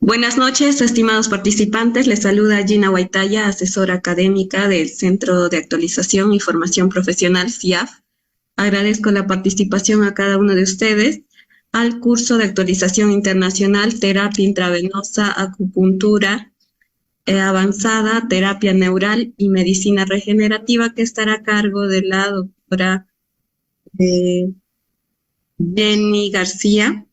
Buenas noches, estimados participantes. Les saluda Gina Guaitaya, asesora académica del Centro de Actualización y Formación Profesional CIAF. Agradezco la participación a cada uno de ustedes al curso de actualización internacional Terapia intravenosa, acupuntura avanzada, terapia neural y medicina regenerativa, que estará a cargo de la doctora Jenny García.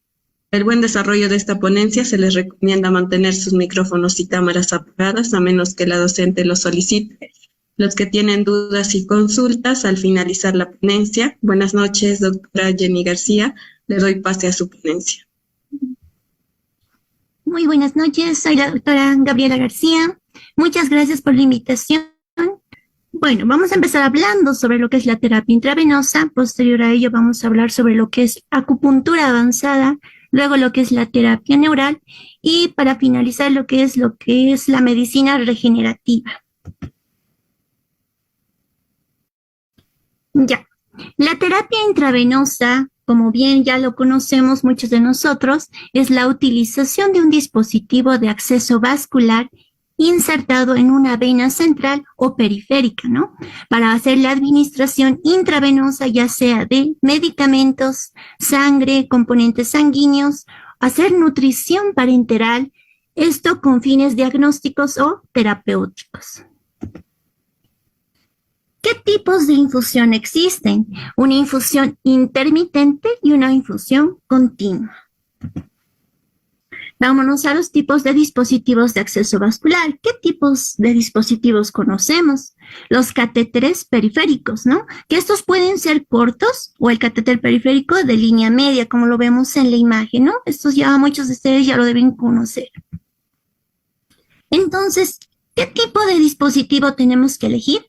El buen desarrollo de esta ponencia se les recomienda mantener sus micrófonos y cámaras apagadas a menos que la docente lo solicite. Los que tienen dudas y consultas al finalizar la ponencia. Buenas noches, doctora Jenny García. Le doy pase a su ponencia. Muy buenas noches, soy la doctora Gabriela García. Muchas gracias por la invitación. Bueno, vamos a empezar hablando sobre lo que es la terapia intravenosa. Posterior a ello vamos a hablar sobre lo que es acupuntura avanzada, luego lo que es la terapia neural y para finalizar lo que es la medicina regenerativa. Ya, la terapia intravenosa, como bien ya lo conocemos muchos de nosotros, es la utilización de un dispositivo de acceso vascular insertado en una vena central o periférica, ¿no? Para hacer la administración intravenosa, ya sea de medicamentos, sangre, componentes sanguíneos, hacer nutrición parenteral, esto con fines diagnósticos o terapéuticos. ¿Qué tipos de infusión existen? Una infusión intermitente y una infusión continua. Vámonos a los tipos de dispositivos de acceso vascular. ¿Qué tipos de dispositivos conocemos? Los catéteres periféricos, ¿no? Que estos pueden ser cortos o el catéter periférico de línea media, como lo vemos en la imagen, ¿no? Estos ya muchos de ustedes ya lo deben conocer. Entonces, ¿qué tipo de dispositivo tenemos que elegir?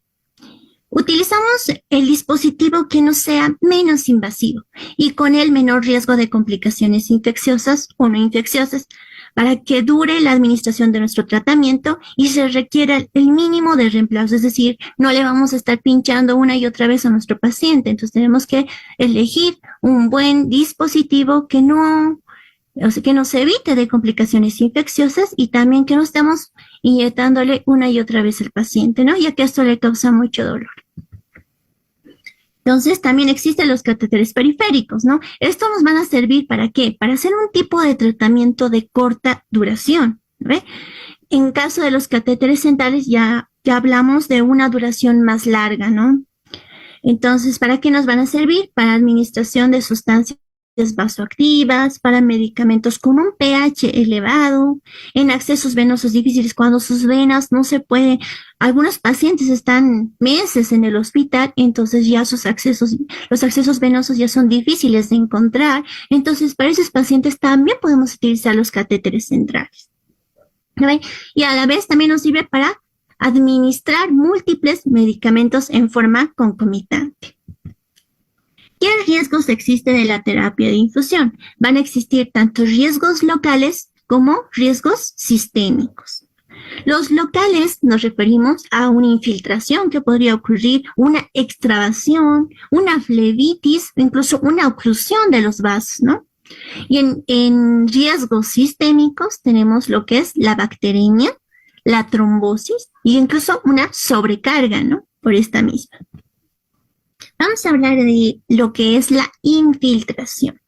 Utilizamos el dispositivo que nos sea menos invasivo y con el menor riesgo de complicaciones infecciosas o no infecciosas para que dure la administración de nuestro tratamiento y se requiera el mínimo de reemplazo, es decir, no le vamos a estar pinchando una y otra vez a nuestro paciente. Entonces tenemos que elegir un buen dispositivo que que nos evite de complicaciones infecciosas y también que no estemos inyectándole una y otra vez al paciente, ¿no? Ya que esto le causa mucho dolor. Entonces, también existen los catéteres periféricos, ¿no? Estos nos van a servir ¿para qué? Para hacer un tipo de tratamiento de corta duración, ¿ve? En caso de los catéteres centrales ya hablamos de una duración más larga, ¿no? Entonces, ¿para qué nos van a servir? Para administración de sustancias vasoactivas, para medicamentos con un pH elevado, en accesos venosos difíciles, cuando sus venas no se pueden, algunos pacientes están meses en el hospital, entonces ya los accesos venosos ya son difíciles de encontrar, entonces para esos pacientes también podemos utilizar los catéteres centrales. ¿Ve? Y a la vez también nos sirve para administrar múltiples medicamentos en forma concomitante. ¿Qué riesgos existen de la terapia de infusión? Van a existir tanto riesgos locales como riesgos sistémicos. Los locales nos referimos a una infiltración que podría ocurrir, una extravasación, una flebitis, incluso una oclusión de los vasos, ¿no? Y en riesgos sistémicos tenemos lo que es la bacteremia, la trombosis y incluso una sobrecarga, ¿no? Por esta misma. Vamos a hablar de lo que es la infiltración.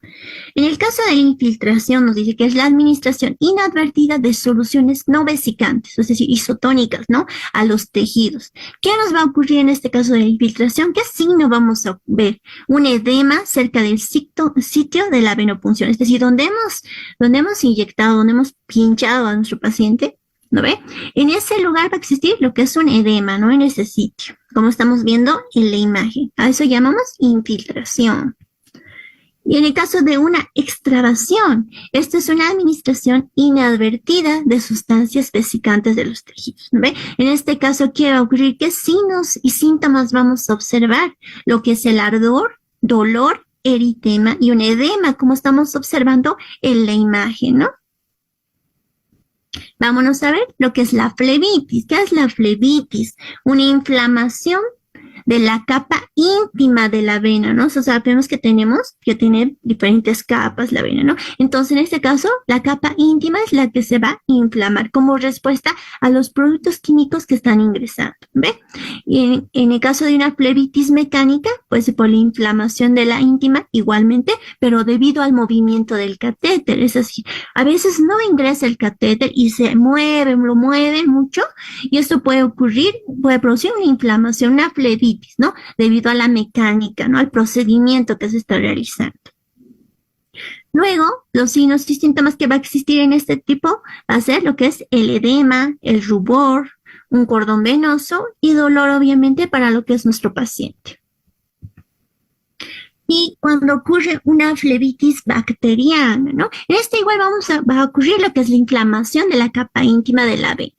En el caso de la infiltración nos dice que es la administración inadvertida de soluciones no vesicantes, es decir, isotónicas, ¿no? A los tejidos. ¿Qué nos va a ocurrir en este caso de la infiltración? ¿Qué signo vamos a ver? Un edema cerca del sitio de la venopunción, es decir, donde hemos inyectado, donde hemos pinchado a nuestro paciente, ¿no ve? En ese lugar va a existir lo que es un edema, ¿no? En ese sitio, como estamos viendo en la imagen. A eso llamamos infiltración. Y en el caso de una extravasación, esta es una administración inadvertida de sustancias vesicantes de los tejidos, ¿no ve? En este caso, ¿qué va a ocurrir? ¿Qué signos y síntomas vamos a observar? Lo que es el ardor, dolor, eritema y un edema, como estamos observando en la imagen, ¿no? Vámonos a ver lo que es la flebitis. ¿Qué es la flebitis? Una inflamación de la capa íntima de la vena, ¿no? O sea, sabemos que tenemos que tener diferentes capas la vena, ¿no? Entonces, en este caso, la capa íntima es la que se va a inflamar como respuesta a los productos químicos que están ingresando, ¿ve? Y en el caso de una flebitis mecánica, pues por la inflamación de la íntima igualmente, pero debido al movimiento del catéter, es así, a veces no ingresa el catéter y se mueve, lo mueve mucho, y esto puede ocurrir, puede producir una inflamación, una flebitis, ¿no? Debido a la mecánica, ¿no? Al procedimiento que se está realizando. Luego, los signos y síntomas que va a existir en este tipo va a ser lo que es el edema, el rubor, un cordón venoso y dolor, obviamente, para lo que es nuestro paciente. Y cuando ocurre una flebitis bacteriana, ¿no? En este igual va a ocurrir lo que es la inflamación de la capa íntima de la vena,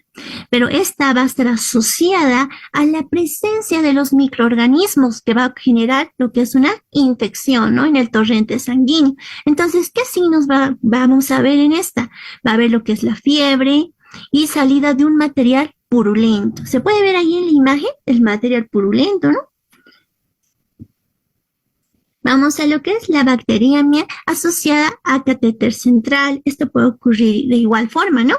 pero esta va a estar asociada a la presencia de los microorganismos que va a generar lo que es una infección, ¿no? En el torrente sanguíneo. Entonces, ¿qué signos vamos a ver en esta? Va a haber lo que es la fiebre y salida de un material purulento. Se puede ver ahí en la imagen el material purulento, ¿no? Vamos a lo que es la bacteriemia asociada a catéter central. Esto puede ocurrir de igual forma, ¿no?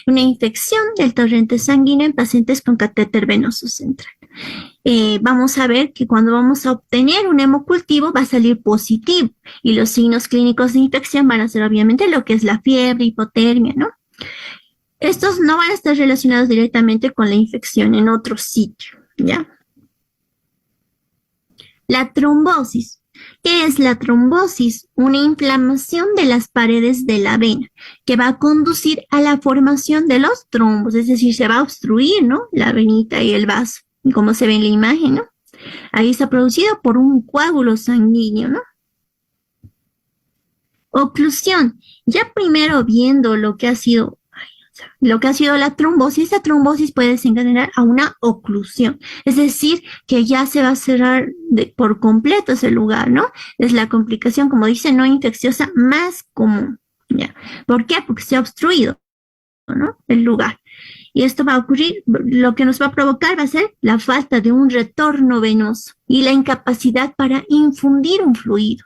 Una infección del torrente sanguíneo en pacientes con catéter venoso central. Vamos a ver que cuando vamos a obtener un hemocultivo va a salir positivo y los signos clínicos de infección van a ser obviamente lo que es la fiebre, hipotermia, ¿no? Estos no van a estar relacionados directamente con la infección en otro sitio, ¿ya? La trombosis. ¿Qué es la trombosis? Una inflamación de las paredes de la vena que va a conducir a la formación de los trombos, es decir, se va a obstruir, ¿no? La venita y el vaso, como se ve en la imagen, ¿no? Ahí está producido por un coágulo sanguíneo, ¿no? Oclusión. Ya primero viendo lo que ha sido la trombosis, esta trombosis puede desencadenar a una oclusión, es decir, que ya se va a cerrar por completo ese lugar, ¿no? Es la complicación, como dice, no infecciosa más común, ¿ya? ¿Por qué? Porque se ha obstruido, ¿no? El lugar. Y esto va a ocurrir, lo que nos va a provocar va a ser la falta de un retorno venoso y la incapacidad para infundir un fluido.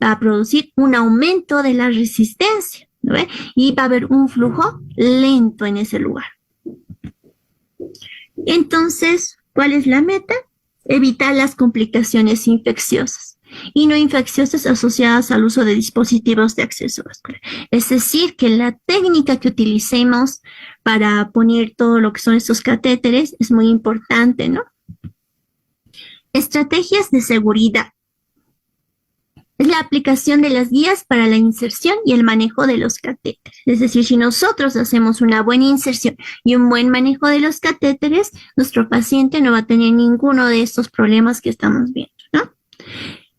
Va a producir un aumento de la resistencia, ¿no ve? Y va a haber un flujo lento en ese lugar. Entonces, ¿cuál es la meta? Evitar las complicaciones infecciosas y no infecciosas asociadas al uso de dispositivos de acceso vascular. Es decir, que la técnica que utilicemos para poner todo lo que son estos catéteres es muy importante, ¿no? Estrategias de seguridad. Es la aplicación de las guías para la inserción y el manejo de los catéteres. Es decir, si nosotros hacemos una buena inserción y un buen manejo de los catéteres, nuestro paciente no va a tener ninguno de estos problemas que estamos viendo, ¿no?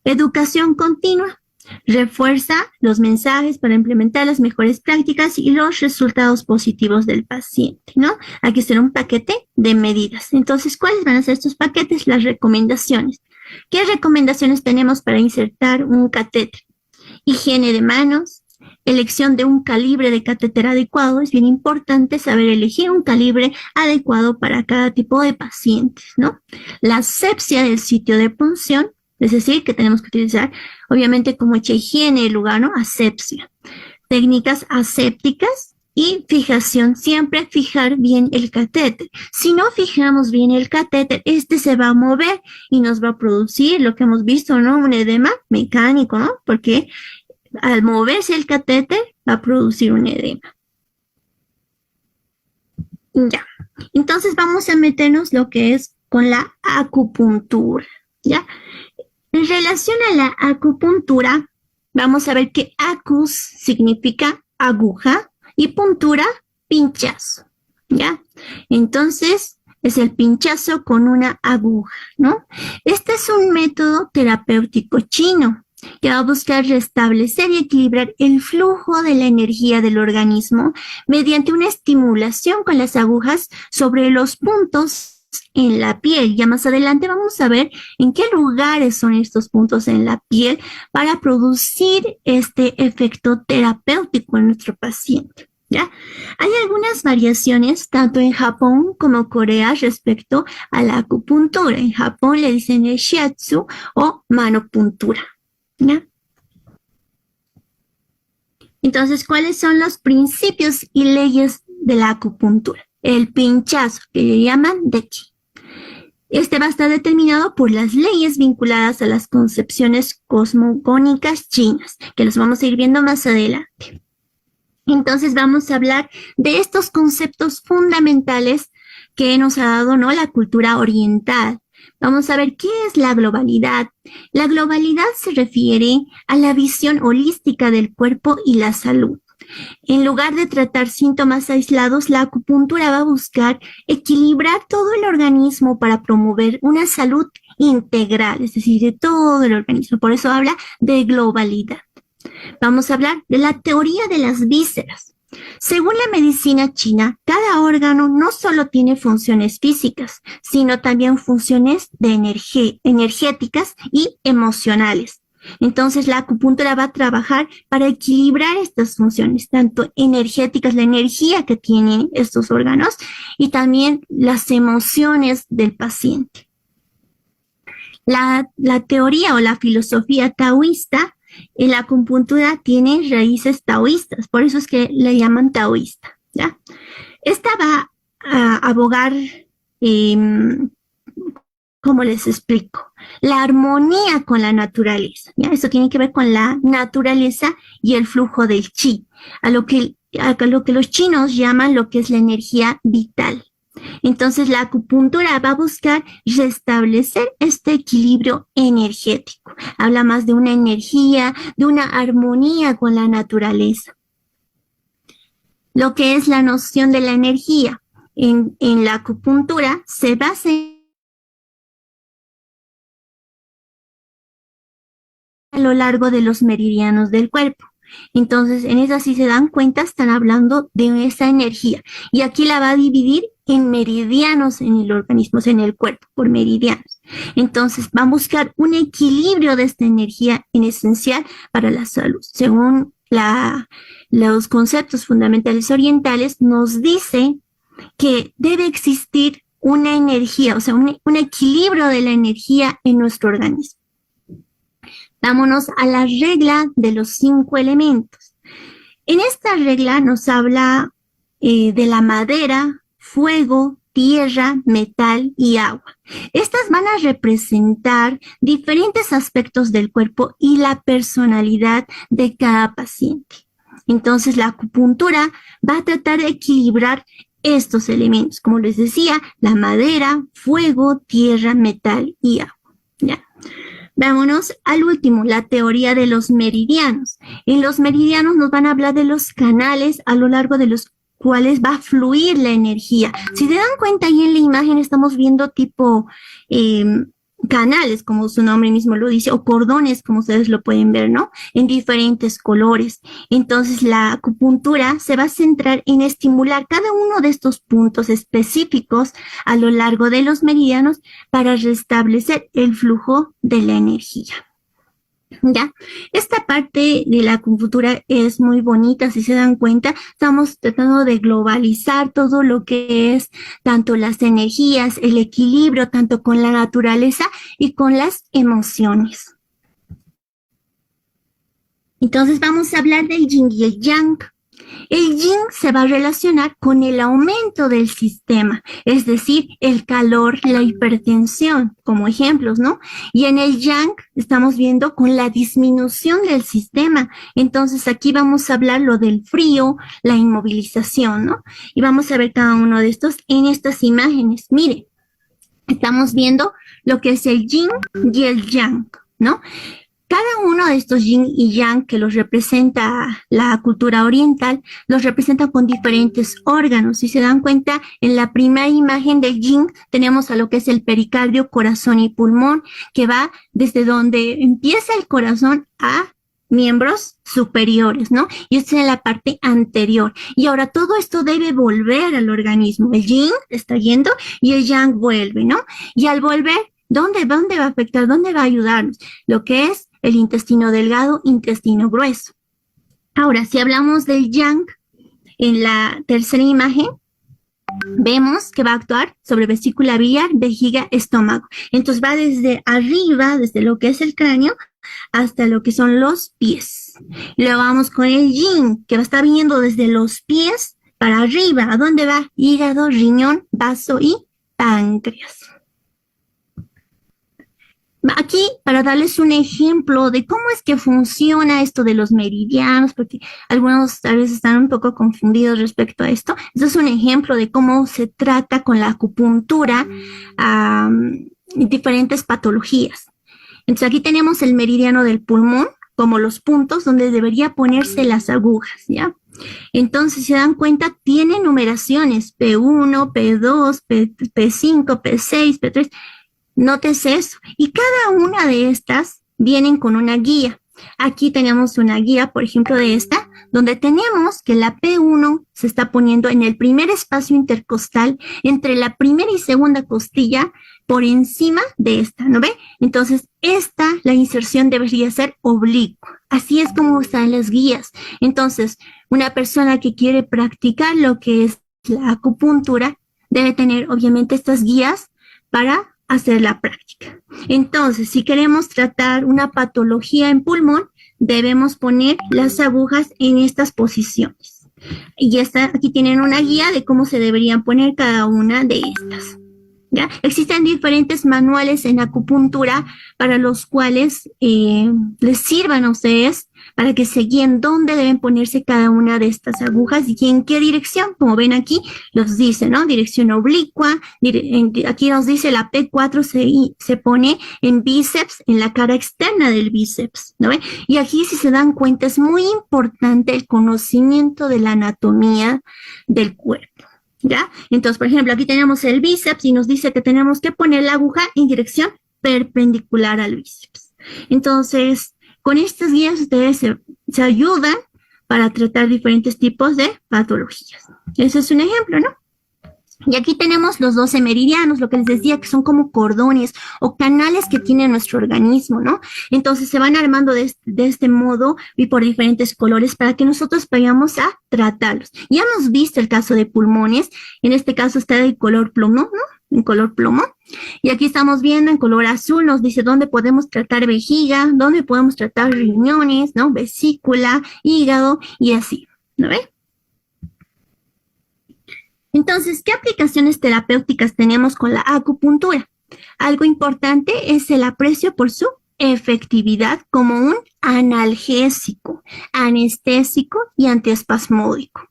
Educación continua. Refuerza los mensajes para implementar las mejores prácticas y los resultados positivos del paciente, ¿no? Hay que hacer un paquete de medidas. Entonces, ¿cuáles van a ser estos paquetes? Las recomendaciones. ¿Qué recomendaciones tenemos para insertar un catéter? Higiene de manos, elección de un calibre de catéter adecuado. Es bien importante saber elegir un calibre adecuado para cada tipo de pacientes, ¿no? La asepsia del sitio de punción, es decir, que tenemos que utilizar, obviamente, como hecha higiene el lugar, ¿no? Asepsia. Técnicas asépticas y fijación, siempre fijar bien el catéter. Si no fijamos bien el catéter, este se va a mover y nos va a producir lo que hemos visto, ¿no? Un edema mecánico, ¿no? Porque al moverse el catéter va a producir un edema. Ya. Entonces vamos a meternos lo que es con la acupuntura, ¿ya? En relación a la acupuntura, vamos a ver que acus significa aguja y puntura, pinchazo, ¿ya? Entonces, es el pinchazo con una aguja, ¿no? Este es un método terapéutico chino que va a buscar restablecer y equilibrar el flujo de la energía del organismo mediante una estimulación con las agujas sobre los puntos en la piel. Ya más adelante vamos a ver en qué lugares son estos puntos en la piel para producir este efecto terapéutico en nuestro paciente. ¿ya? Hay algunas variaciones tanto en Japón como Corea respecto a la acupuntura. En Japón le dicen el shiatsu o manopuntura, ¿ya? Entonces, ¿cuáles son los principios y leyes de la acupuntura? El pinchazo, que le llaman Deki. Este va a estar determinado por las leyes vinculadas a las concepciones cosmogónicas chinas, que los vamos a ir viendo más adelante. Entonces vamos a hablar de estos conceptos fundamentales que nos ha dado, ¿no?, la cultura oriental. Vamos a ver qué es la globalidad. La globalidad se refiere a la visión holística del cuerpo y la salud. En lugar de tratar síntomas aislados, la acupuntura va a buscar equilibrar todo el organismo para promover una salud integral, es decir, de todo el organismo. Por eso habla de globalidad. Vamos a hablar de la teoría de las vísceras. Según la medicina china, cada órgano no solo tiene funciones físicas, sino también funciones energéticas y emocionales. Entonces, la acupuntura va a trabajar para equilibrar estas funciones, tanto energéticas, la energía que tienen estos órganos, y también las emociones del paciente. La teoría o la filosofía taoísta en la acupuntura tiene raíces taoístas, por eso es que le llaman taoísta, ¿ya? Esta va a abogar, ¿cómo les explico? La armonía con la naturaleza, ¿ya? Eso tiene que ver con la naturaleza y el flujo del chi, a lo que los chinos llaman lo que es la energía vital. Entonces, la acupuntura va a buscar restablecer este equilibrio energético. Habla más de una energía, de una armonía con la naturaleza. Lo que es la noción de la energía en la acupuntura se basa a lo largo de los meridianos del cuerpo. Entonces, en esa, si se dan cuenta, están hablando de esa energía. Y aquí la va a dividir en meridianos en el organismo, en el cuerpo, por meridianos. Entonces, va a buscar un equilibrio de esta energía en esencial para la salud. Según los conceptos fundamentales orientales, nos dice que debe existir una energía, o sea, un equilibrio de la energía en nuestro organismo. Vámonos a la regla de los 5 elementos. En esta regla nos habla de la madera, fuego, tierra, metal y agua. Estas van a representar diferentes aspectos del cuerpo y la personalidad de cada paciente. Entonces, la acupuntura va a tratar de equilibrar estos elementos, como les decía, la madera, fuego, tierra, metal y agua. ¿Ya? Vámonos al último, la teoría de los meridianos. En los meridianos nos van a hablar de los canales a lo largo de los cuales va a fluir la energía. Si se dan cuenta, ahí en la imagen estamos viendo tipo canales, como su nombre mismo lo dice, o cordones, como ustedes lo pueden ver, ¿no? En diferentes colores. Entonces, la acupuntura se va a centrar en estimular cada uno de estos puntos específicos a lo largo de los meridianos para restablecer el flujo de la energía. ¿Ya? Esta parte de la acupuntura es muy bonita, si se dan cuenta, estamos tratando de globalizar todo lo que es tanto las energías, el equilibrio, tanto con la naturaleza y con las emociones. Entonces vamos a hablar del yin y el yang. El yin se va a relacionar con el aumento del sistema, es decir, el calor, la hipertensión, como ejemplos, ¿no? Y en el yang estamos viendo con la disminución del sistema. Entonces aquí vamos a hablar lo del frío, la inmovilización, ¿no? Y vamos a ver cada uno de estos en estas imágenes. Miren, estamos viendo lo que es el yin y el yang, ¿no? Cada uno de estos yin y yang que los representa la cultura oriental, los representa con diferentes órganos. Si se dan cuenta, en la primera imagen del yin tenemos a lo que es el pericardio, corazón y pulmón, que va desde donde empieza el corazón a miembros superiores, ¿no? Y esto es en la parte anterior. Y ahora todo esto debe volver al organismo. El yin está yendo y el yang vuelve, ¿no? Y al volver, ¿dónde va a afectar? ¿Dónde va a ayudarnos? Lo que es el intestino delgado, intestino grueso. Ahora, si hablamos del yang, En la tercera imagen vemos que va a actuar sobre vesícula biliar, vejiga, estómago. Entonces va desde arriba, desde lo que es el cráneo, hasta lo que son los pies. Luego vamos con el yin, que va a estar viniendo desde los pies para arriba. ¿A dónde va? Hígado, riñón, vaso y páncreas. Aquí, para darles un ejemplo de cómo es que funciona esto de los meridianos, porque algunos tal vez están un poco confundidos respecto a esto. Esto es un ejemplo de cómo se trata con la acupuntura diferentes patologías. Entonces aquí tenemos el meridiano del pulmón, como los puntos donde debería ponerse las agujas, ¿ya? Entonces, si se dan cuenta, tiene numeraciones, P1, P2, P5, P6, P3. Nótese eso. Y cada una de estas vienen con una guía. Aquí tenemos una guía, por ejemplo, de esta, donde tenemos que la P1 se está poniendo en el primer espacio intercostal, entre la primera y segunda costilla, por encima de esta, ¿no ve? Entonces, la inserción debería ser oblicua. Así es como están las guías. Entonces, una persona que quiere practicar lo que es la acupuntura debe tener, obviamente, estas guías para hacer la práctica. Entonces, si queremos tratar una patología en pulmón, debemos poner las agujas en estas posiciones. Y aquí tienen una guía de cómo se deberían poner cada una de estas. ¿Ya? Existen diferentes manuales en acupuntura para los cuales les sirvan a ustedes para que se guíen dónde deben ponerse cada una de estas agujas y en qué dirección. Como ven aquí, los dice, ¿no? Dirección oblicua. Aquí nos dice la P4 se pone en bíceps, en la cara externa del bíceps, ¿no ven? Y aquí, si se dan cuenta, es muy importante el conocimiento de la anatomía del cuerpo. ¿Ya? Entonces, por ejemplo, aquí tenemos el bíceps y nos dice que tenemos que poner la aguja en dirección perpendicular al bíceps. Entonces, con estas guías ustedes se ayudan para tratar diferentes tipos de patologías. Ese es un ejemplo, ¿no? Y aquí tenemos los 12 meridianos, lo que les decía, que son como cordones o canales que tiene nuestro organismo, ¿no? Entonces se van armando de este modo y por diferentes colores para que nosotros vayamos a tratarlos. Ya hemos visto el caso de pulmones, en este caso está de color plomo, ¿no? En color plomo. Y aquí estamos viendo en color azul, nos dice dónde podemos tratar vejiga, dónde podemos tratar riñones, ¿no? Vesícula, hígado y así, ¿no ve? Entonces, ¿qué aplicaciones terapéuticas tenemos con la acupuntura? Algo importante es el aprecio por su efectividad como un analgésico, anestésico y antiespasmódico.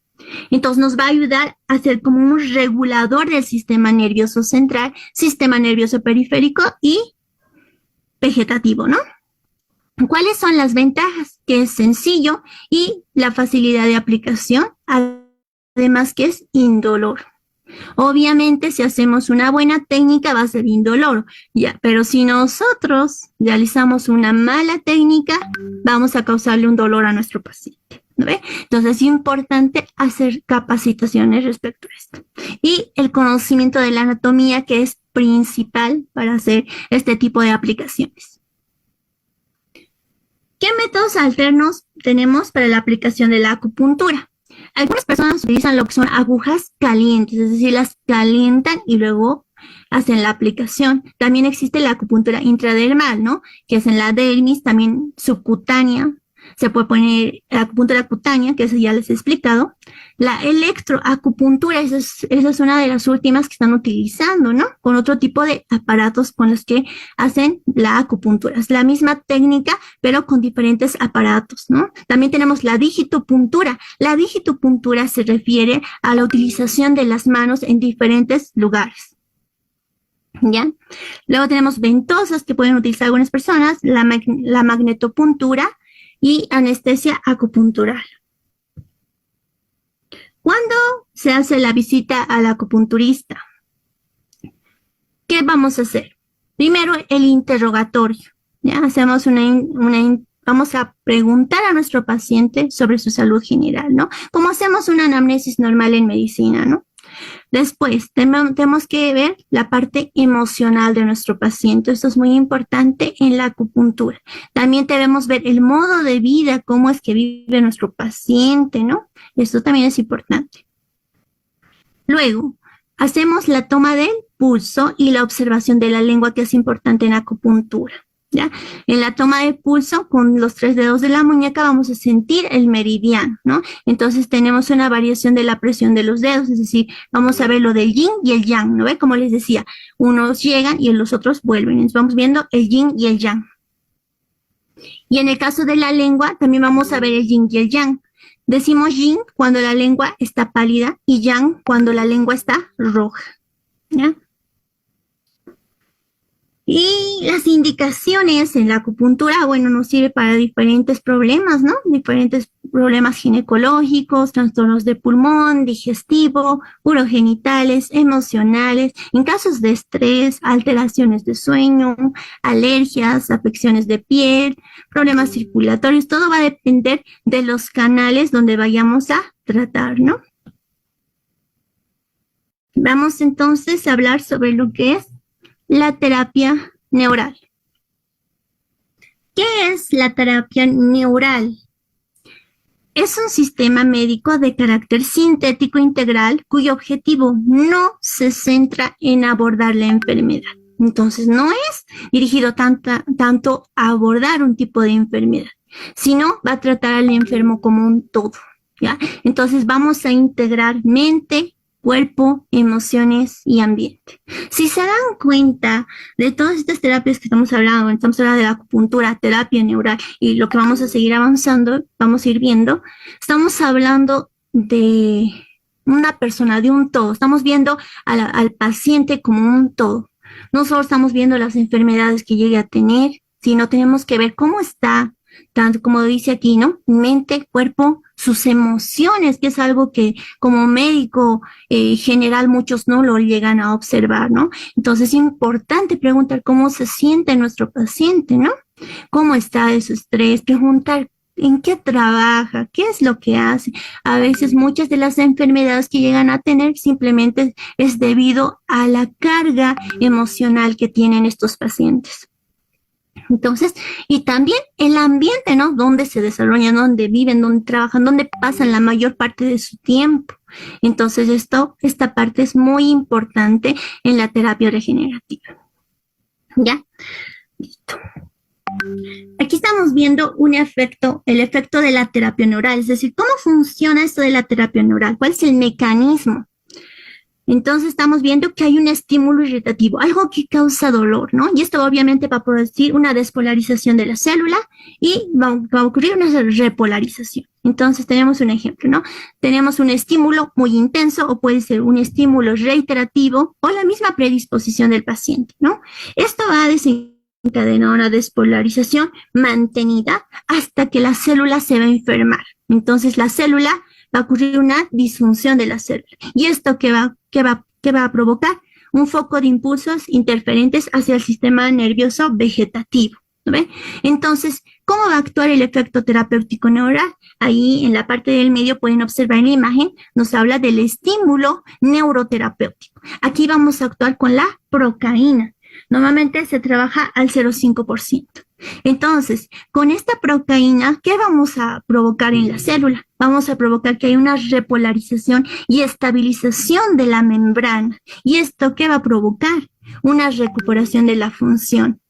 Entonces, nos va a ayudar a ser como un regulador del sistema nervioso central, sistema nervioso periférico y vegetativo, ¿no? ¿Cuáles son las ventajas? Que es sencillo y la facilidad de aplicación, además que es indolor. Obviamente, si hacemos una buena técnica va a ser indolor, ya, pero si nosotros realizamos una mala técnica, vamos a causarle un dolor a nuestro paciente, ¿no ve? Entonces es importante hacer capacitaciones respecto a esto. Y el conocimiento de la anatomía, que es principal para hacer este tipo de aplicaciones. ¿Qué métodos alternos tenemos para la aplicación de la acupuntura? Algunas personas utilizan lo que son agujas calientes, es decir, las calientan y luego hacen la aplicación. También existe la acupuntura intradermal, ¿no? Que es en la dermis, también subcutánea. Se puede poner la acupuntura cutánea, que eso ya les he explicado. La electroacupuntura, esa es una de las últimas que están utilizando, ¿no? Con otro tipo de aparatos con los que hacen la acupuntura. Es la misma técnica, pero con diferentes aparatos, ¿no? También tenemos la digitopuntura. La digitopuntura se refiere a la utilización de las manos en diferentes lugares. ¿Ya? Luego tenemos ventosas que pueden utilizar algunas personas, la magnetopuntura y anestesia acupuntural. ¿Cuándo se hace la visita al acupunturista? ¿Qué vamos a hacer? Primero, el interrogatorio. ¿Ya? Hacemos vamos a preguntar a nuestro paciente sobre su salud general, ¿no? Como hacemos una anamnesis normal en medicina, ¿no? Después, tenemos que ver la parte emocional de nuestro paciente. Esto es muy importante en la acupuntura. También debemos ver el modo de vida, cómo es que vive nuestro paciente, ¿no? Esto también es importante. Luego, hacemos la toma del pulso y la observación de la lengua, que es importante en acupuntura. ¿Ya? En la toma de pulso, con los 3 dedos de la muñeca, vamos a sentir el meridiano, ¿no? Entonces tenemos una variación de la presión de los dedos, es decir, vamos a ver lo del yin y el yang, ¿no ve? Como les decía, unos llegan y los otros vuelven. Entonces vamos viendo el yin y el yang. Y en el caso de la lengua, también vamos a ver el yin y el yang. Decimos yin cuando la lengua está pálida y yang cuando la lengua está roja, ¿ya? Y las indicaciones en la acupuntura, bueno, nos sirve para diferentes problemas, ¿no? Diferentes problemas ginecológicos, trastornos de pulmón, digestivo, urogenitales, emocionales, en casos de estrés, alteraciones de sueño, alergias, afecciones de piel, problemas circulatorios. Todo va a depender de los canales donde vayamos a tratar, ¿no? Vamos entonces a hablar sobre lo que es la terapia neural. ¿Qué es la terapia neural? Es un sistema médico de carácter sintético integral cuyo objetivo no se centra en abordar la enfermedad. Entonces, no es dirigido tanto a abordar un tipo de enfermedad, sino va a tratar al enfermo como un todo, ¿ya? Entonces, vamos a integrar mente, cuerpo, emociones y ambiente. Si se dan cuenta de todas estas terapias que estamos hablando de la acupuntura, terapia neural y lo que vamos a seguir avanzando, vamos a ir viendo, estamos hablando de una persona, de un todo. Estamos viendo al paciente como un todo. No solo estamos viendo las enfermedades que llegue a tener, sino tenemos que ver cómo está, tanto como dice aquí, ¿no? Mente, cuerpo, sus emociones, que es algo que como médico general muchos no lo llegan a observar, ¿no? Entonces es importante preguntar cómo se siente nuestro paciente, ¿no? ¿Cómo está de su estrés? Preguntar en qué trabaja, qué es lo que hace. A veces muchas de las enfermedades que llegan a tener simplemente es debido a la carga emocional que tienen estos pacientes. Entonces, y también el ambiente, ¿no? Donde se desarrollan, donde viven, donde trabajan, donde pasan la mayor parte de su tiempo. Entonces, esta parte es muy importante en la terapia regenerativa. ¿Ya? Listo. Aquí estamos viendo el efecto de la terapia neural, es decir, ¿cómo funciona esto de la terapia neural? ¿Cuál es el mecanismo? Entonces estamos viendo que hay un estímulo irritativo, algo que causa dolor, ¿no? Y esto obviamente va a producir una despolarización de la célula y va a ocurrir una repolarización. Entonces tenemos un ejemplo, ¿no? Tenemos un estímulo muy intenso o puede ser un estímulo reiterativo o la misma predisposición del paciente, ¿no? Esto va a desencadenar una despolarización mantenida hasta que la célula se va a enfermar. Entonces la célula va a ocurrir una disfunción de la célula. ¿Y esto qué va a provocar? Un foco de impulsos interferentes hacia el sistema nervioso vegetativo, ¿no ve? Entonces, ¿cómo va a actuar el efecto terapéutico neural? Ahí en la parte del medio pueden observar en la imagen, nos habla del estímulo neuroterapéutico. Aquí vamos a actuar con la procaína. Normalmente se trabaja al 0,5%. Entonces, con esta procaína, ¿qué vamos a provocar en la célula? Vamos a provocar que haya una repolarización y estabilización de la membrana. ¿Y esto qué va a provocar? Una recuperación de la función.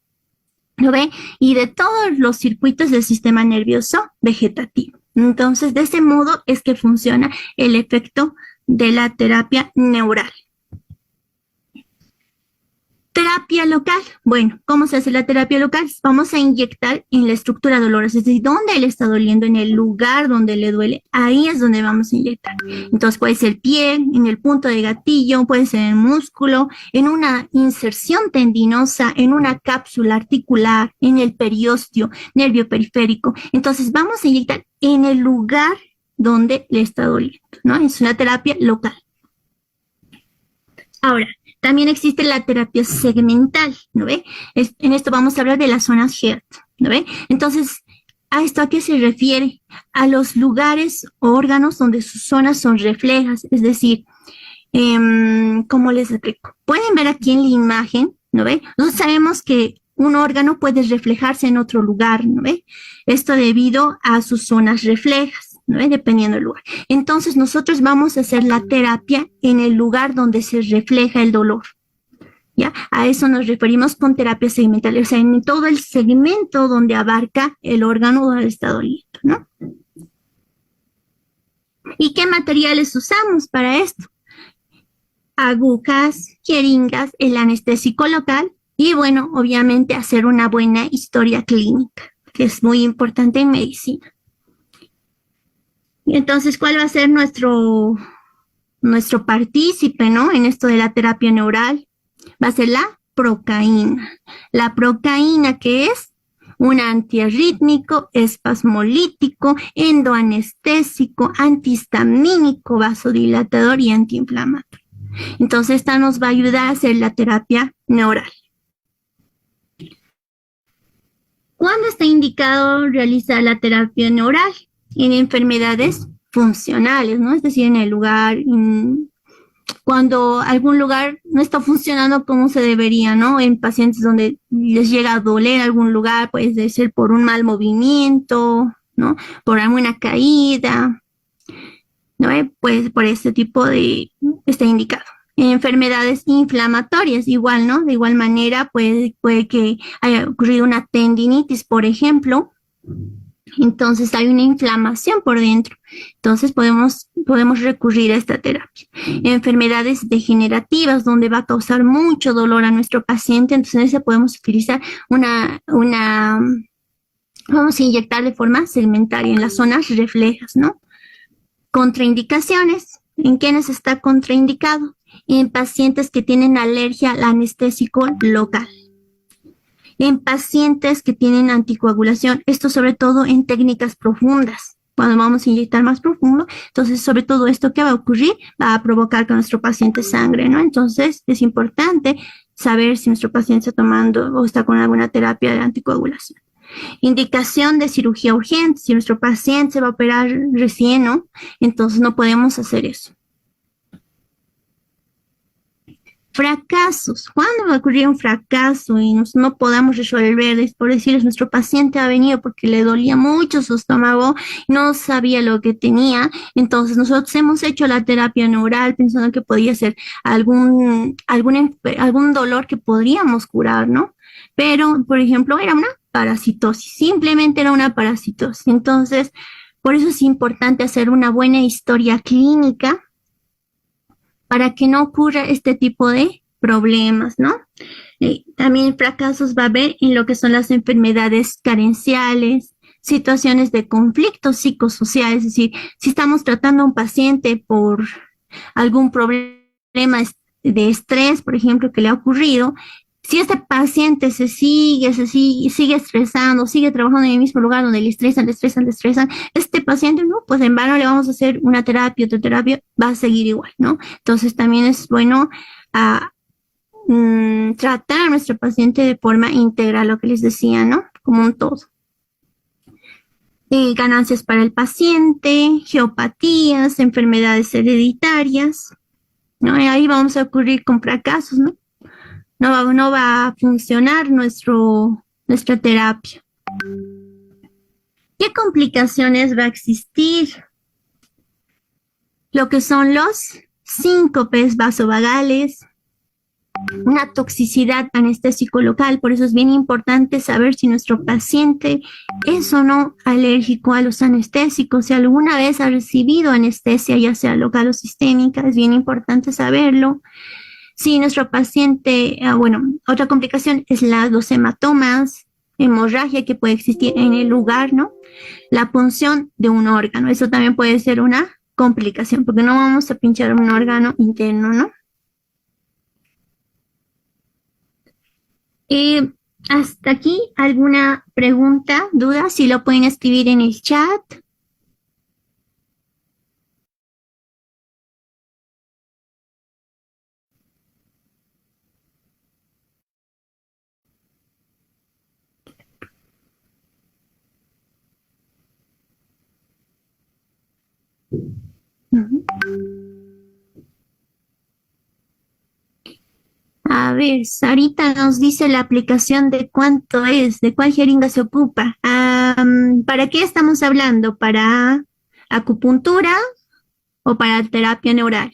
¿Lo ve? Y de todos los circuitos del sistema nervioso vegetativo. Entonces, de ese modo es que funciona el efecto de la terapia neural. Terapia local. Bueno, ¿cómo se hace la terapia local? Vamos a inyectar en la estructura dolorosa, es decir, donde le está doliendo, en el lugar donde le duele, ahí es donde vamos a inyectar. Entonces puede ser piel, en el punto de gatillo, puede ser en el músculo, en una inserción tendinosa, en una cápsula articular, en el periósteo, nervio periférico. Entonces vamos a inyectar en el lugar donde le está doliendo, ¿no? Es una terapia local. Ahora, también existe la terapia segmental, ¿no ve? En esto vamos a hablar de las zonas HERT, ¿no ve? Entonces, ¿a qué se refiere? A los lugares o órganos donde sus zonas son reflejas, es decir, ¿Cómo les explico? Pueden ver aquí en la imagen, ¿no ve? Nosotros sabemos que un órgano puede reflejarse en otro lugar, ¿no ve? Esto debido a sus zonas reflejas, ¿no ve? Dependiendo del lugar. Entonces, nosotros vamos a hacer la terapia en el lugar donde se refleja el dolor. ¿Ya? A eso nos referimos con terapia segmental, o sea, en todo el segmento donde abarca el órgano donde está doliendo, ¿no? ¿Y qué materiales usamos para esto? Agujas, jeringas, el anestésico local y, bueno, obviamente hacer una buena historia clínica, que es muy importante en medicina. Y entonces, ¿cuál va a ser nuestro partícipe, ¿no? En esto de la terapia neural? Va a ser la procaína. La procaína, que es un antiarrítmico, espasmolítico, endoanestésico, antihistamínico, vasodilatador y antiinflamatorio. Entonces, esta nos va a ayudar a hacer la terapia neural. ¿Cuándo está indicado realizar la terapia neural? En enfermedades funcionales, ¿no? Es decir, en el lugar, cuando algún lugar no está funcionando como se debería, ¿no? En pacientes donde les llega a doler algún lugar, puede ser por un mal movimiento, ¿no? Por alguna caída, ¿no? Pues por este tipo de, está indicado. En enfermedades inflamatorias, igual, ¿no? De igual manera, puede que haya ocurrido una tendinitis, por ejemplo. Entonces hay una inflamación por dentro. Entonces podemos recurrir a esta terapia. Enfermedades degenerativas donde va a causar mucho dolor a nuestro paciente, entonces podemos utilizar vamos a inyectar de forma segmentaria en las zonas reflejas, ¿no? Contraindicaciones. ¿En quiénes está contraindicado? En pacientes que tienen alergia al anestésico local. En pacientes que tienen anticoagulación, esto sobre todo en técnicas profundas. Cuando vamos a inyectar más profundo, entonces sobre todo esto que va a ocurrir va a provocar que nuestro paciente sangre, ¿no? Entonces es importante saber si nuestro paciente está tomando o está con alguna terapia de anticoagulación. Indicación de cirugía urgente, si nuestro paciente se va a operar recién, ¿no? Entonces no podemos hacer eso. Fracasos. ¿Cuándo va a ocurrir un fracaso y no podamos resolver? Es por decirles, nuestro paciente ha venido porque le dolía mucho su estómago, no sabía lo que tenía. Entonces nosotros hemos hecho la terapia neural pensando que podía ser algún dolor que podríamos curar, ¿no? Pero, por ejemplo, era una parasitosis, simplemente era una parasitosis. Entonces, por eso es importante hacer una buena historia clínica para que no ocurra este tipo de problemas, ¿no? También fracasos va a haber en lo que son las enfermedades carenciales, situaciones de conflicto psicosocial, es decir, si estamos tratando a un paciente por algún problema de estrés, por ejemplo, que le ha ocurrido, si este paciente sigue estresando, sigue trabajando en el mismo lugar donde le estresan, este paciente, no, pues en vano le vamos a hacer una terapia, otra terapia, va a seguir igual, ¿no? Entonces también es bueno tratar a nuestro paciente de forma integral, lo que les decía, ¿no? Como un todo. Ganancias para el paciente, geopatías, enfermedades hereditarias, ¿no? Y ahí vamos a ocurrir con fracasos, ¿no? No va a funcionar nuestra terapia. ¿Qué complicaciones va a existir? Lo que son los síncopes vasovagales, una toxicidad anestésico local, por eso es bien importante saber si nuestro paciente es o no alérgico a los anestésicos, si alguna vez ha recibido anestesia, ya sea local o sistémica, es bien importante saberlo. Si nuestro paciente, otra complicación es los hematomas, hemorragia que puede existir en el lugar, ¿no? La punción de un órgano, eso también puede ser una complicación, porque no vamos a pinchar un órgano interno, ¿no? Hasta aquí, ¿alguna pregunta, duda? Si lo pueden escribir en el chat. ver, Sarita nos dice la aplicación de cuánto es, de cuál jeringa se ocupa. ¿Para qué estamos hablando? ¿Para acupuntura o para terapia neural?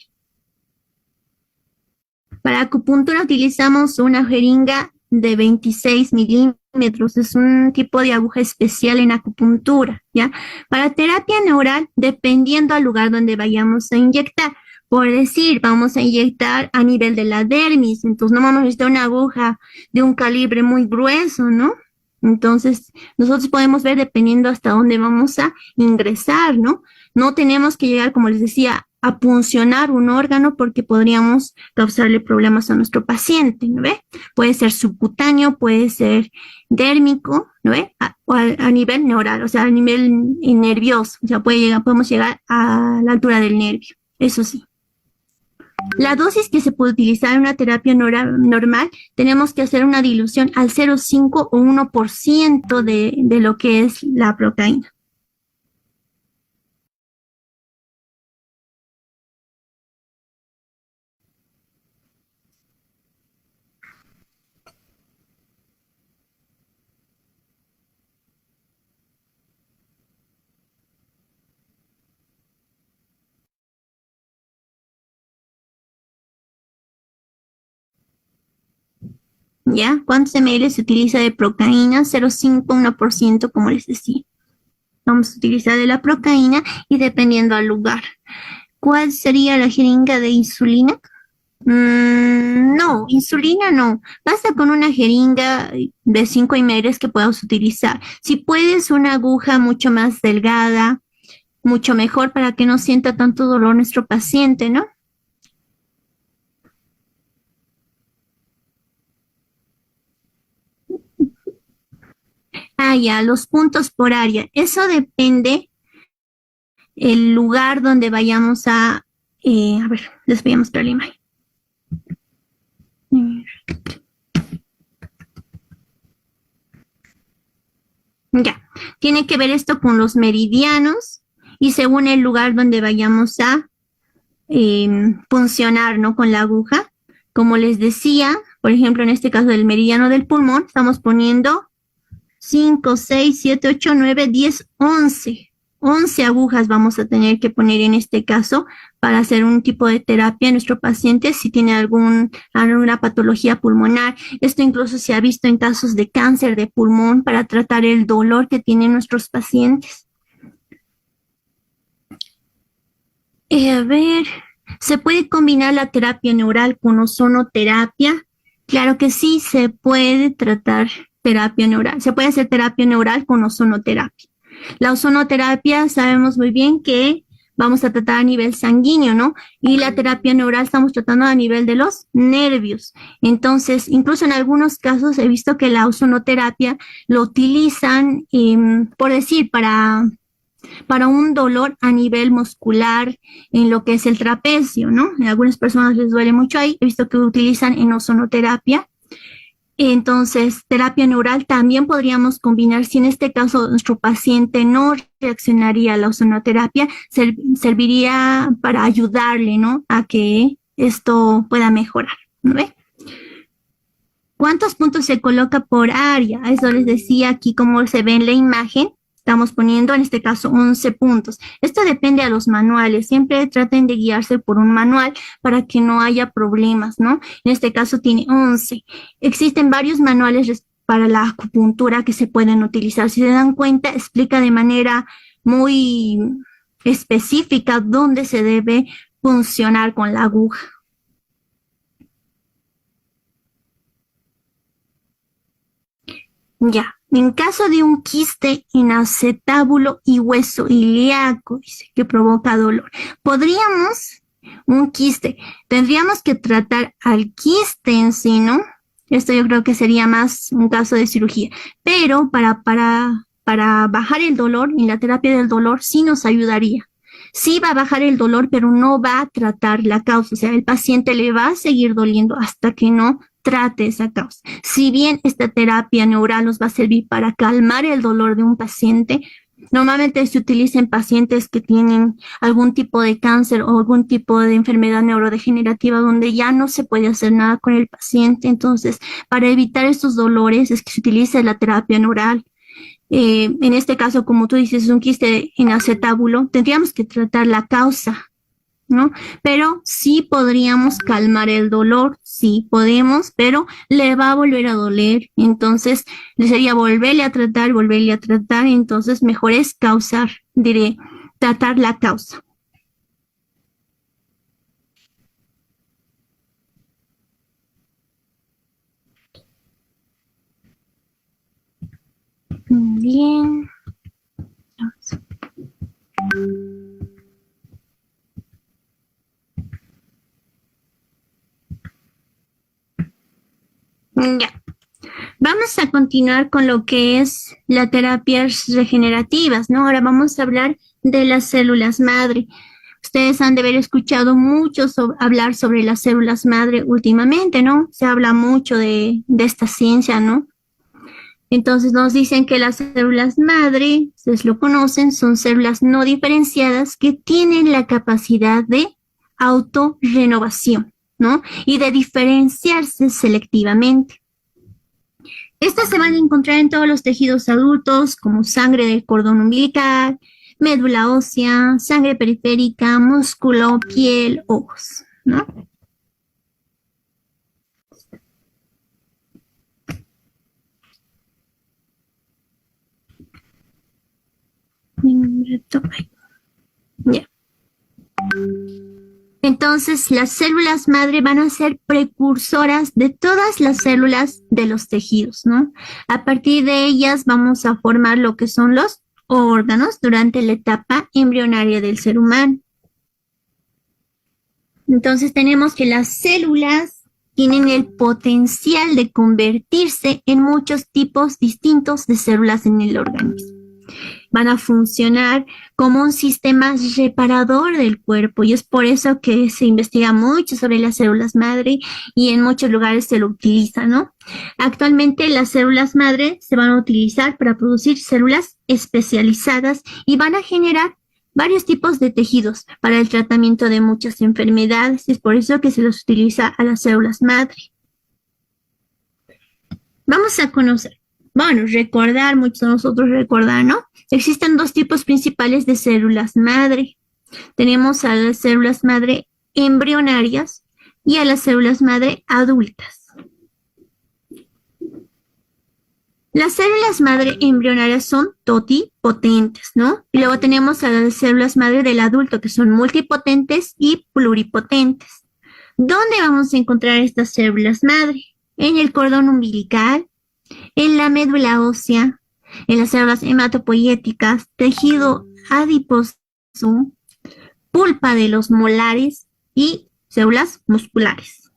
Para acupuntura utilizamos una jeringa de 26 milímetros, es un tipo de aguja especial en acupuntura, ¿ya? Para terapia neural, dependiendo al lugar donde vayamos a inyectar. Por decir, vamos a inyectar a nivel de la dermis, entonces no vamos a necesitar una aguja de un calibre muy grueso, ¿no? Entonces, nosotros podemos ver dependiendo hasta dónde vamos a ingresar, ¿no? No tenemos que llegar, como les decía, a puncionar un órgano porque podríamos causarle problemas a nuestro paciente, ¿no ve? Puede ser subcutáneo, puede ser dérmico, ¿no ve? O a nivel neural, o sea, a nivel nervioso, o sea, podemos llegar a la altura del nervio, eso sí. La dosis que se puede utilizar en una terapia normal, tenemos que hacer una dilución al 0,5 o 1% de lo que es la proteína. ¿Ya? ¿Cuántos ml se utiliza de procaína? 0,5, 1%, como les decía. Vamos a utilizar de la procaína y dependiendo al lugar. ¿Cuál sería la jeringa de insulina? No, insulina no. Basta con una jeringa de 5 ml que puedas utilizar. Si puedes, una aguja mucho más delgada, mucho mejor para que no sienta tanto dolor nuestro paciente, ¿no? Ya, los puntos por área. Eso depende el lugar donde vayamos a ver, les voy a mostrar la imagen. Ya, tiene que ver esto con los meridianos y según el lugar donde vayamos a funcionar, ¿no? Con la aguja. Como les decía, por ejemplo, en este caso del meridiano del pulmón, estamos poniendo 5, 6, 7, 8, 9, 10, 11. 11 agujas vamos a tener que poner en este caso para hacer un tipo de terapia a nuestro paciente si tiene alguna patología pulmonar. Esto incluso se ha visto en casos de cáncer de pulmón para tratar el dolor que tienen nuestros pacientes. A ver, ¿se puede combinar la terapia neural con ozonoterapia? Claro que sí, se puede tratar terapia neural. Se puede hacer terapia neural con ozonoterapia. La ozonoterapia sabemos muy bien que vamos a tratar a nivel sanguíneo, ¿no? Y la terapia neural estamos tratando a nivel de los nervios. Entonces, incluso en algunos casos he visto que la ozonoterapia lo utilizan, por decir, para un dolor a nivel muscular en lo que es el trapecio, ¿no? En algunas personas les duele mucho ahí, he visto que utilizan en ozonoterapia. Entonces, terapia neural también podríamos combinar, si en este caso nuestro paciente no reaccionaría a la ozonoterapia, serviría para ayudarle, ¿no? A que esto pueda mejorar, ¿no ve? ¿Cuántos puntos se coloca por área? Eso les decía aquí, como se ve en la imagen. Estamos poniendo en este caso 11 puntos. Esto depende a los manuales. Siempre traten de guiarse por un manual para que no haya problemas, ¿no? En este caso tiene 11. Existen varios manuales para la acupuntura que se pueden utilizar. Si se dan cuenta, explica de manera muy específica dónde se debe funcionar con la aguja. Ya. En caso de un quiste en acetábulo y hueso ilíaco, dice que provoca dolor, tendríamos que tratar al quiste en sí, ¿no? Esto yo creo que sería más un caso de cirugía, pero para bajar el dolor, en la terapia del dolor sí nos ayudaría. Sí va a bajar el dolor, pero no va a tratar la causa, o sea, el paciente le va a seguir doliendo hasta que no trate esa causa. Si bien esta terapia neural nos va a servir para calmar el dolor de un paciente, Normalmente se utiliza en pacientes que tienen algún tipo de cáncer o algún tipo de enfermedad neurodegenerativa donde ya no se puede hacer nada con el paciente. Entonces, para evitar estos dolores es que se utiliza la terapia neural. En este caso, como tú dices, es un quiste en acetábulo. Tendríamos que tratar la causa, ¿no? Pero sí podríamos calmar el dolor, sí podemos, pero le va a volver a doler. Entonces, le sería volverle a tratar. Entonces, mejor es tratar la causa. Bien. Ya. Vamos a continuar con lo que es las terapias regenerativas, ¿no? Ahora vamos a hablar de las células madre. Ustedes han de haber escuchado mucho hablar sobre las células madre últimamente, ¿no? Se habla mucho de esta ciencia, ¿no? Entonces nos dicen que las células madre, ustedes lo conocen, son células no diferenciadas que tienen la capacidad de autorrenovación, ¿no? Y de diferenciarse selectivamente. Estas se van a encontrar en todos los tejidos adultos, como sangre del cordón umbilical, médula ósea, sangre periférica, músculo, piel, ojos, ¿no? Ya. Entonces, las células madre van a ser precursoras de todas las células de los tejidos, ¿no? A partir de ellas vamos a formar lo que son los órganos durante la etapa embrionaria del ser humano. Entonces, tenemos que las células tienen el potencial de convertirse en muchos tipos distintos de células en el organismo. Van a funcionar como un sistema reparador del cuerpo y es por eso que se investiga mucho sobre las células madre y en muchos lugares se lo utiliza, ¿no? Actualmente las células madre se van a utilizar para producir células especializadas y van a generar varios tipos de tejidos para el tratamiento de muchas enfermedades. Es por eso que se los utiliza a las células madre. Vamos a conocer. Bueno, recordar, muchos de nosotros recordar, ¿no? Existen dos tipos principales de células madre. Tenemos a las células madre embrionarias y a las células madre adultas. Las células madre embrionarias son totipotentes, ¿no? Y luego tenemos a las células madre del adulto, que son multipotentes y pluripotentes. ¿Dónde vamos a encontrar estas células madre? En el cordón umbilical, en la médula ósea, en las células hematopoyéticas, tejido adiposo, pulpa de los molares y células musculares.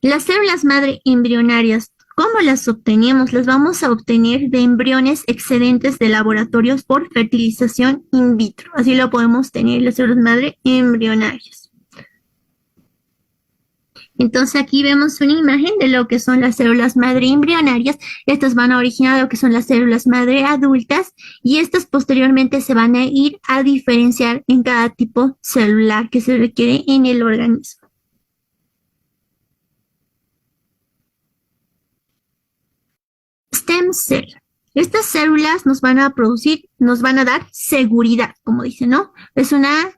Las células madre embrionarias, ¿cómo las obtenemos? Las vamos a obtener de embriones excedentes de laboratorios por fertilización in vitro. Así lo podemos tener las células madre embrionarias. Entonces aquí vemos una imagen de lo que son las células madre embrionarias. Estas van a originar lo que son las células madre adultas y estas posteriormente se van a ir a diferenciar en cada tipo celular que se requiere en el organismo. Stem cell. Estas células nos van a dar seguridad, como dice, ¿no? Es una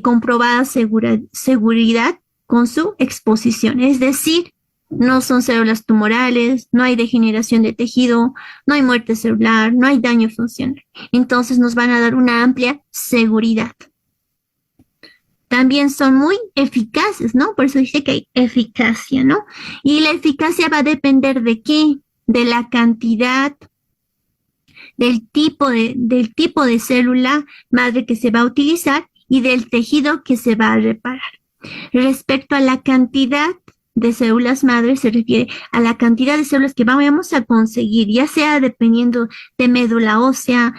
comprobada seguridad con su exposición, es decir, no son células tumorales, no hay degeneración de tejido, no hay muerte celular, no hay daño funcional. Entonces nos van a dar una amplia seguridad. También son muy eficaces, ¿no? Por eso dice que hay eficacia, ¿no? Y la eficacia va a depender ¿de qué? De la cantidad, del tipo de célula madre que se va a utilizar y del tejido que se va a reparar. Respecto a la cantidad de células madre, se refiere a la cantidad de células que vamos a conseguir, ya sea dependiendo de médula ósea,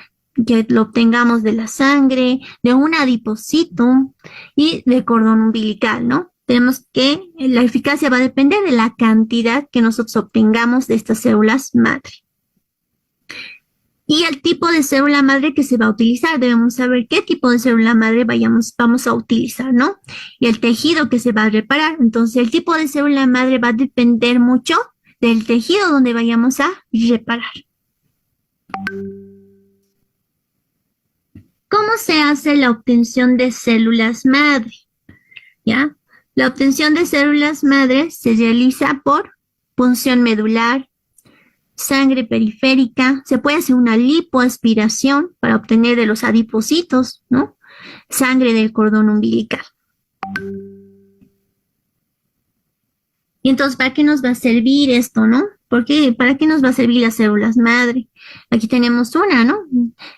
que lo obtengamos de la sangre, de un adipocito y del cordón umbilical, ¿no? Tenemos que la eficacia va a depender de la cantidad que nosotros obtengamos de estas células madre. Y el tipo de célula madre que se va a utilizar, debemos saber qué tipo de célula madre vamos a utilizar, ¿no? Y el tejido que se va a reparar. Entonces, el tipo de célula madre va a depender mucho del tejido donde vayamos a reparar. ¿Cómo se hace la obtención de células madre? ¿Ya? La obtención de células madre se realiza por punción medular, sangre periférica, se puede hacer una lipoaspiración para obtener de los adipocitos, ¿no? Sangre del cordón umbilical. Y entonces, ¿para qué nos va a servir esto, no? ¿Para qué nos va a servir las células madre? Aquí tenemos una, ¿no?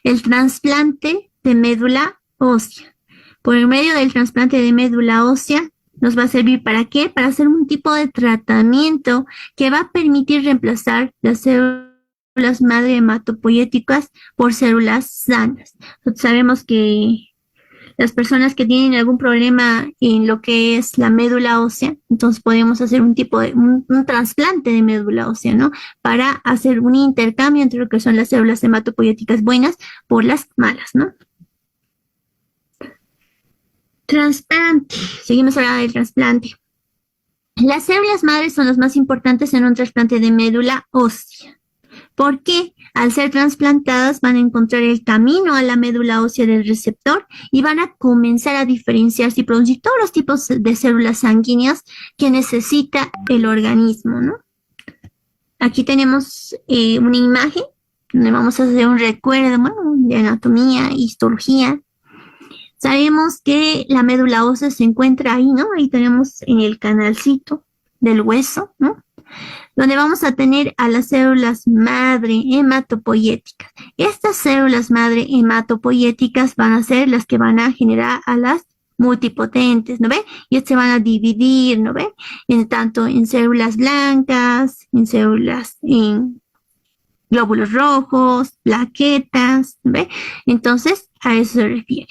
El trasplante de médula ósea. Por medio del trasplante de médula ósea, ¿nos va a servir para qué? Para hacer un tipo de tratamiento que va a permitir reemplazar las células madre hematopoyéticas por células sanas. Nosotros sabemos que las personas que tienen algún problema en lo que es la médula ósea, entonces podemos hacer un tipo de un trasplante de médula ósea, ¿no? Para hacer un intercambio entre lo que son las células hematopoyéticas buenas por las malas, ¿no? Trasplante. Seguimos hablando del trasplante. Las células madres son las más importantes en un trasplante de médula ósea. ¿Por qué? Al ser trasplantadas van a encontrar el camino a la médula ósea del receptor y van a comenzar a diferenciarse y producir todos los tipos de células sanguíneas que necesita el organismo, ¿no? Aquí tenemos una imagen donde vamos a hacer un recuerdo, bueno, de anatomía, histología. Sabemos que la médula ósea se encuentra ahí, ¿no? Ahí tenemos en el canalcito del hueso, ¿no? Donde vamos a tener a las células madre hematopoyéticas. Estas células madre hematopoyéticas van a ser las que van a generar a las multipotentes, ¿no ve? Y se van a dividir, ¿no ve? Tanto en células blancas, en glóbulos rojos, plaquetas, ¿no ve? Entonces, a eso se refiere.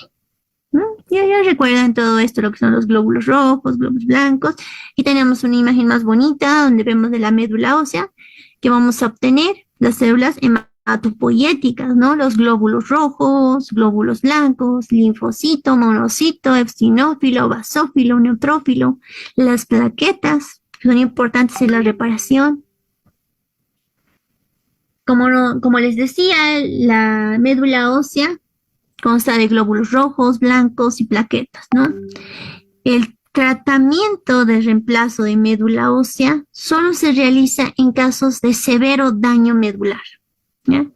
¿No? Ya recuerdan todo esto, lo que son los glóbulos rojos, glóbulos blancos. Y tenemos una imagen más bonita donde vemos de la médula ósea que vamos a obtener las células hematopoyéticas, ¿no? Los glóbulos rojos, glóbulos blancos, linfocito, monocito, eosinófilo, basófilo, neutrófilo, las plaquetas, que son importantes en la reparación. Como les decía, la médula ósea consta de glóbulos rojos, blancos y plaquetas, ¿no? El tratamiento de reemplazo de médula ósea solo se realiza en casos de severo daño medular, ¿ya?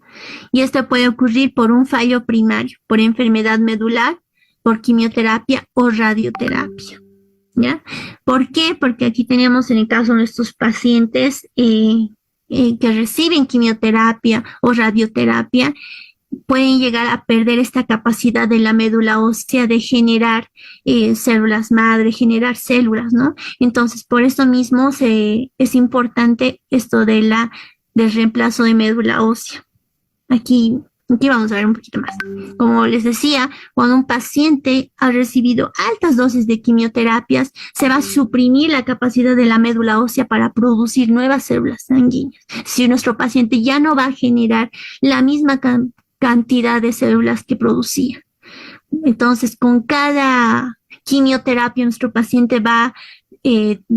Y esto puede ocurrir por un fallo primario, por enfermedad medular, por quimioterapia o radioterapia, ¿ya? ¿Por qué? Porque aquí tenemos en el caso de nuestros pacientes que reciben quimioterapia o radioterapia, pueden llegar a perder esta capacidad de la médula ósea de generar células madre, generar células, ¿no? Entonces, por eso mismo es importante esto del reemplazo de médula ósea. Aquí vamos a ver un poquito más. Como les decía, cuando un paciente ha recibido altas dosis de quimioterapias, se va a suprimir la capacidad de la médula ósea para producir nuevas células sanguíneas. Si nuestro paciente ya no va a generar la misma cantidad de células que producía. Entonces, con cada quimioterapia, nuestro paciente va a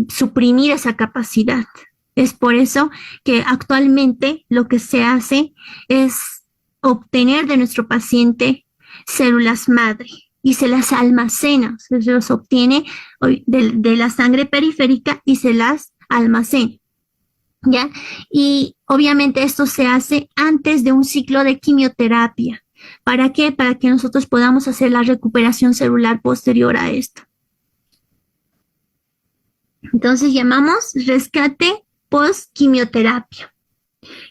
suprimir esa capacidad. Es por eso que actualmente lo que se hace es obtener de nuestro paciente células madre y se las almacena, se los obtiene de la sangre periférica y se las almacena. ¿Ya? Y obviamente esto se hace antes de un ciclo de quimioterapia. ¿Para qué? Para que nosotros podamos hacer la recuperación celular posterior a esto. Entonces llamamos rescate post-quimioterapia.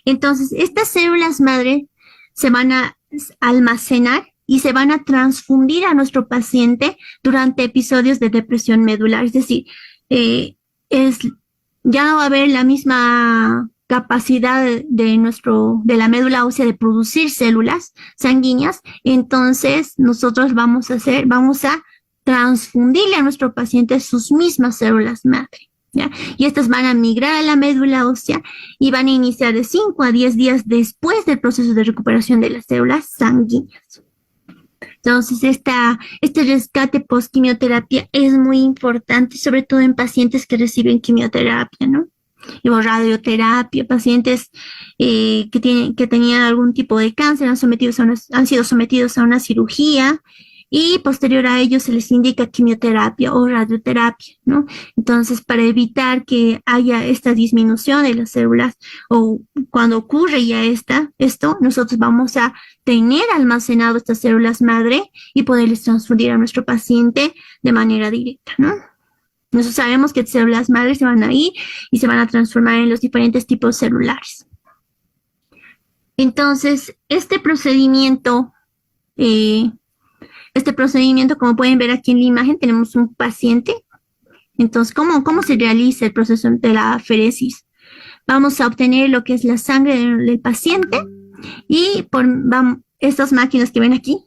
Entonces estas células madre se van a almacenar y se van a transfundir a nuestro paciente durante episodios de depresión medular. Es decir, ya no va a haber la misma capacidad de la médula ósea de producir células sanguíneas, entonces nosotros vamos a transfundirle a nuestro paciente sus mismas células madre. ¿ya? Y estas van a migrar a la médula ósea y van a iniciar de 5 a 10 días después del proceso de recuperación de las células sanguíneas. Entonces, este rescate post-quimioterapia es muy importante, sobre todo en pacientes que reciben quimioterapia, ¿no? Y radioterapia, pacientes que tenían algún tipo de cáncer, han sido sometidos a una cirugía y posterior a ello se les indica quimioterapia o radioterapia, ¿no? Entonces, para evitar que haya esta disminución de las células o cuando ocurre ya esto, nosotros vamos a tener almacenado estas células madre y poderles transfundir a nuestro paciente de manera directa, ¿no? Nosotros sabemos que células madres se van a ir y se van a transformar en los diferentes tipos celulares. Entonces, este procedimiento, como pueden ver aquí en la imagen, tenemos un paciente. Entonces, ¿cómo se realiza el proceso de la aferesis? Vamos a obtener lo que es la sangre del paciente y estas máquinas que ven aquí,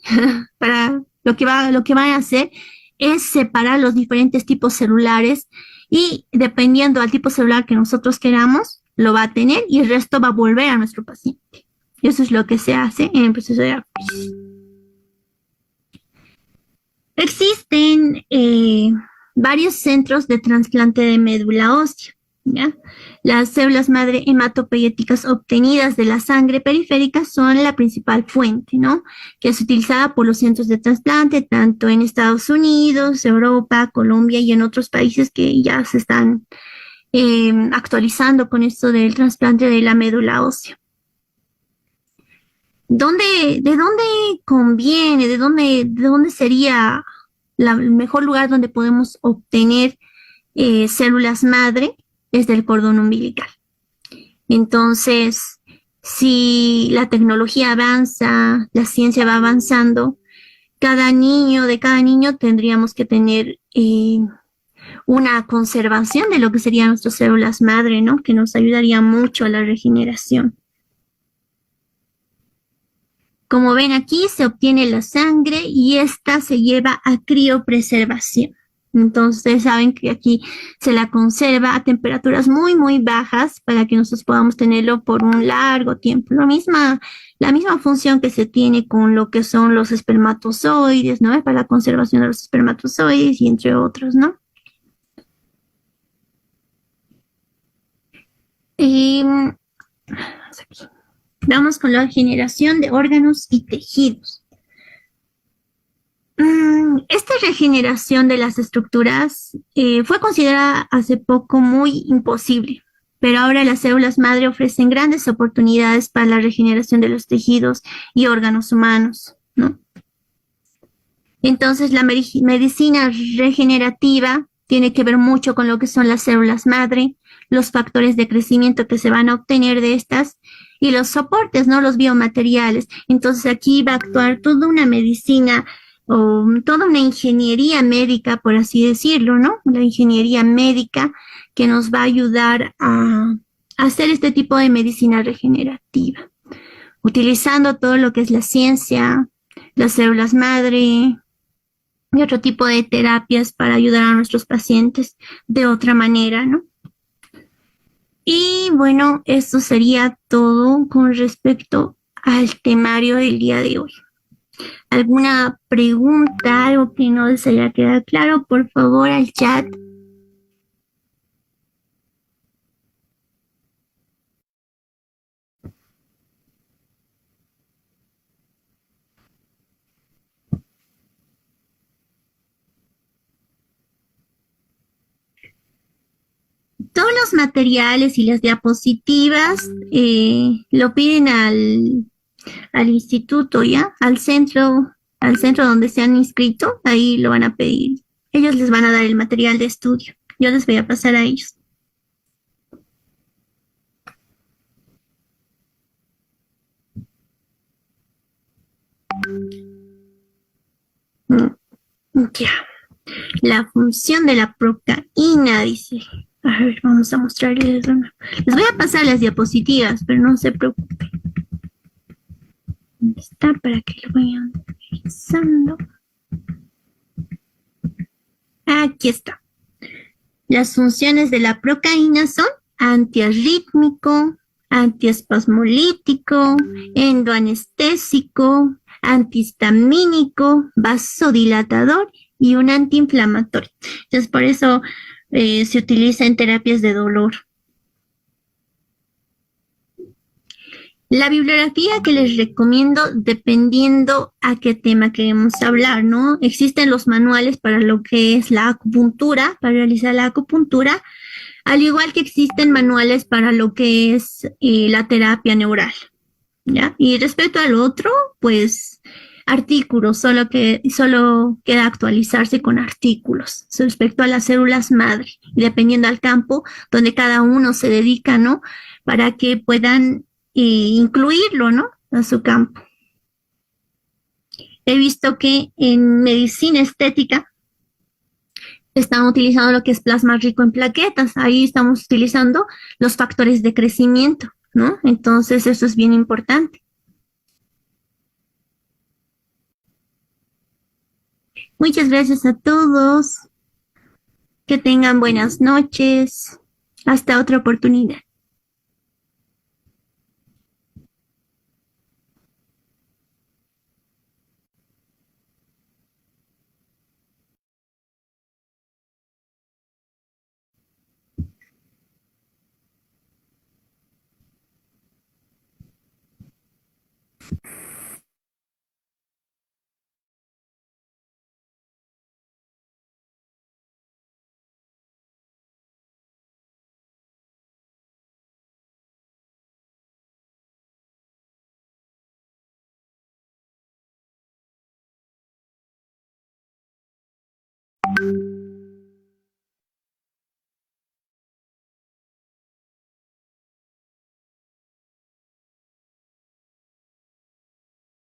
para lo que van a hacer es separar los diferentes tipos celulares y dependiendo al tipo celular que nosotros queramos, lo va a tener y el resto va a volver a nuestro paciente. Eso es lo que se hace en el proceso de aferesis. Existen varios centros de trasplante de médula ósea, ¿ya? Las células madre hematopoyéticas obtenidas de la sangre periférica son la principal fuente, ¿no? Que es utilizada por los centros de trasplante, tanto en Estados Unidos, Europa, Colombia y en otros países que ya se están actualizando con esto del trasplante de la médula ósea. ¿De dónde conviene? ¿De dónde sería el mejor lugar donde podemos obtener células madre? Es del cordón umbilical. Entonces, si la tecnología avanza, la ciencia va avanzando, de cada niño tendríamos que tener una conservación de lo que serían nuestras células madre, ¿no? Que nos ayudaría mucho a la regeneración. Como ven aquí, se obtiene la sangre y esta se lleva a criopreservación. Entonces, saben que aquí se la conserva a temperaturas muy, muy bajas para que nosotros podamos tenerlo por un largo tiempo. La misma función que se tiene con lo que son los espermatozoides, ¿no? Para la conservación de los espermatozoides y entre otros, ¿no? Vamos con la generación de órganos y tejidos. Esta regeneración de las estructuras fue considerada hace poco muy imposible, pero ahora las células madre ofrecen grandes oportunidades para la regeneración de los tejidos y órganos humanos, ¿no? Entonces, la medicina regenerativa tiene que ver mucho con lo que son las células madre, los factores de crecimiento que se van a obtener de estas y los soportes, ¿no? Los biomateriales. Entonces, aquí va a actuar toda una medicina o toda una ingeniería médica, por así decirlo, ¿no? La ingeniería médica que nos va a ayudar a hacer este tipo de medicina regenerativa, utilizando todo lo que es la ciencia, las células madre y otro tipo de terapias para ayudar a nuestros pacientes de otra manera, ¿no? Y bueno, esto sería todo con respecto al temario del día de hoy. ¿Alguna pregunta, algo que no les haya quedado claro? Por favor, al chat. Todos los materiales y las diapositivas lo piden al instituto, ¿ya? Al centro donde se han inscrito, ahí lo van a pedir. Ellos les van a dar el material de estudio. Yo les voy a pasar a ellos. Ya. La función de la procaína, dice. A ver, vamos a mostrarles. Les voy a pasar las diapositivas, pero no se preocupen. ¿Dónde está? Para que lo vayan revisando. Aquí está. Las funciones de la procaína son antiarrítmico, antiespasmolítico, endoanestésico, antihistamínico, vasodilatador y un antiinflamatorio. Entonces, por eso se utiliza en terapias de dolor. La bibliografía que les recomiendo, dependiendo a qué tema queremos hablar, ¿no? Existen los manuales para lo que es la acupuntura, para realizar la acupuntura, al igual que existen manuales para lo que es la terapia neural, ¿ya? Y respecto al otro, pues artículos, solo queda actualizarse con artículos respecto a las células madre, dependiendo al campo donde cada uno se dedica, ¿no? Para que puedan incluirlo, ¿no? A su campo. He visto que en medicina estética están utilizando lo que es plasma rico en plaquetas. Ahí estamos utilizando los factores de crecimiento, ¿no? Entonces, eso es bien importante. Muchas gracias a todos. Que tengan buenas noches. Hasta otra oportunidad.